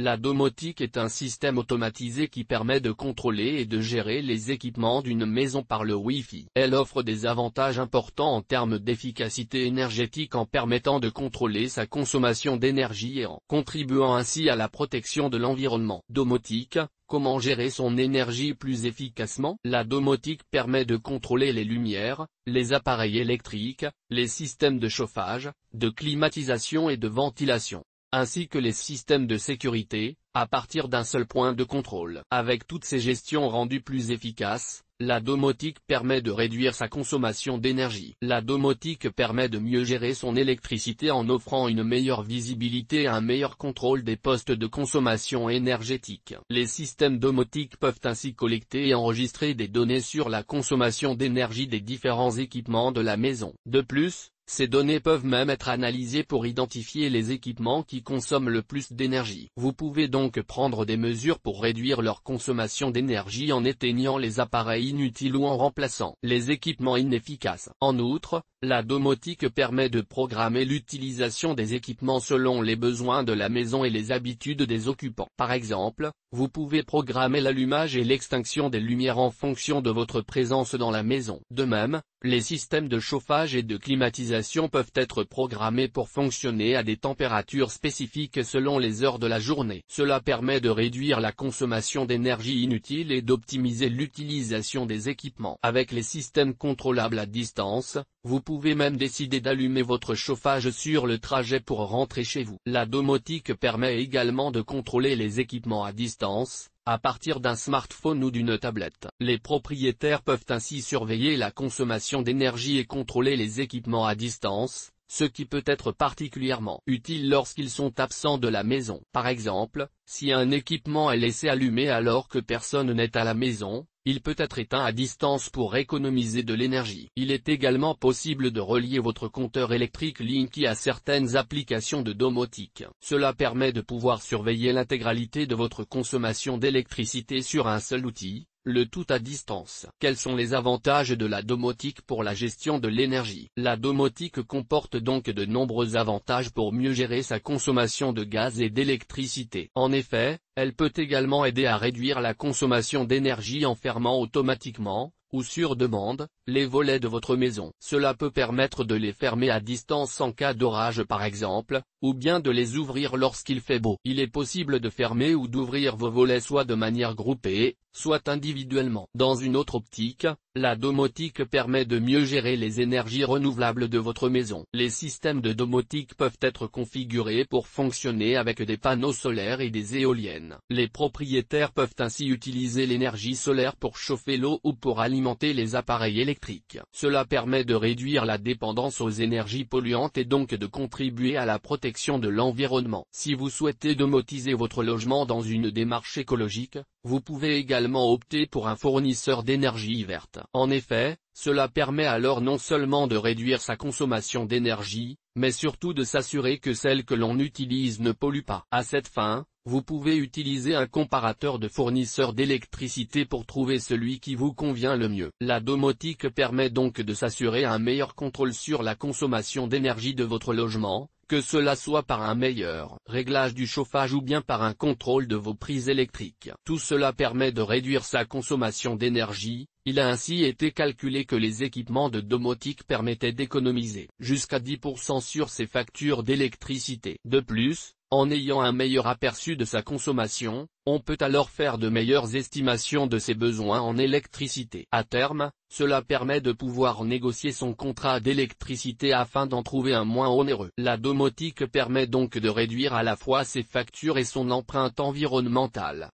La domotique est un système automatisé qui permet de contrôler et de gérer les équipements d'une maison par le Wi-Fi. Elle offre des avantages importants en termes d'efficacité énergétique en permettant de contrôler sa consommation d'énergie et en contribuant ainsi à la protection de l'environnement. Domotique. Comment gérer son énergie plus efficacement? La domotique permet de contrôler les lumières, les appareils électriques, les systèmes de chauffage, de climatisation et de ventilation, ainsi que les systèmes de sécurité, à partir d'un seul point de contrôle. Avec toutes ces gestions rendues plus efficaces, la domotique permet de réduire sa consommation d'énergie. La domotique permet de mieux gérer son électricité en offrant une meilleure visibilité et un meilleur contrôle des postes de consommation énergétique. Les systèmes domotiques peuvent ainsi collecter et enregistrer des données sur la consommation d'énergie des différents équipements de la maison. De plus, ces données peuvent même être analysées pour identifier les équipements qui consomment le plus d'énergie. Vous pouvez donc prendre des mesures pour réduire leur consommation d'énergie en éteignant les appareils inutiles ou en remplaçant les équipements inefficaces. En outre, la domotique permet de programmer l'utilisation des équipements selon les besoins de la maison et les habitudes des occupants. Par exemple, vous pouvez programmer l'allumage et l'extinction des lumières en fonction de votre présence dans la maison. De même, les systèmes de chauffage et de climatisation peuvent être programmés pour fonctionner à des températures spécifiques selon les heures de la journée. Cela permet de réduire la consommation d'énergie inutile et d'optimiser l'utilisation des équipements. Avec les systèmes contrôlables à distance, vous pouvez même décider d'allumer votre chauffage sur le trajet pour rentrer chez vous. La domotique permet également de contrôler les équipements à distance, à partir d'un smartphone ou d'une tablette. Les propriétaires peuvent ainsi surveiller la consommation d'énergie et contrôler les équipements à distance, ce qui peut être particulièrement utile lorsqu'ils sont absents de la maison. Par exemple, si un équipement est laissé allumé alors que personne n'est à la maison, il peut être éteint à distance pour économiser de l'énergie. Il est également possible de relier votre compteur électrique Linky à certaines applications de domotique. Cela permet de pouvoir surveiller l'intégralité de votre consommation d'électricité sur un seul outil, le tout à distance. Quels sont les avantages de la domotique pour la gestion de l'énergie? La domotique comporte donc de nombreux avantages pour mieux gérer sa consommation de gaz et d'électricité. En effet, elle peut également aider à réduire la consommation d'énergie en fermant automatiquement, ou sur demande, les volets de votre maison. Cela peut permettre de les fermer à distance en cas d'orage par exemple, ou bien de les ouvrir lorsqu'il fait beau. Il est possible de fermer ou d'ouvrir vos volets soit de manière groupée, soit individuellement. Dans une autre optique, la domotique permet de mieux gérer les énergies renouvelables de votre maison. Les systèmes de domotique peuvent être configurés pour fonctionner avec des panneaux solaires et des éoliennes. Les propriétaires peuvent ainsi utiliser l'énergie solaire pour chauffer l'eau ou pour alimenter les appareils électriques. Cela permet de réduire la dépendance aux énergies polluantes et donc de contribuer à la protection de l'environnement. Si vous souhaitez domotiser votre logement dans une démarche écologique, vous pouvez également opter pour un fournisseur d'énergie verte. En effet, cela permet alors non seulement de réduire sa consommation d'énergie, mais surtout de s'assurer que celle que l'on utilise ne pollue pas. À cette fin, vous pouvez utiliser un comparateur de fournisseurs d'électricité pour trouver celui qui vous convient le mieux. La domotique permet donc de s'assurer un meilleur contrôle sur la consommation d'énergie de votre logement, que cela soit par un meilleur réglage du chauffage ou bien par un contrôle de vos prises électriques. Tout cela permet de réduire sa consommation d'énergie. Il a ainsi été calculé que les équipements de domotique permettaient d'économiser jusqu'à 10% sur ses factures d'électricité. De plus, en ayant un meilleur aperçu de sa consommation, on peut alors faire de meilleures estimations de ses besoins en électricité. À terme, cela permet de pouvoir négocier son contrat d'électricité afin d'en trouver un moins onéreux. La domotique permet donc de réduire à la fois ses factures et son empreinte environnementale.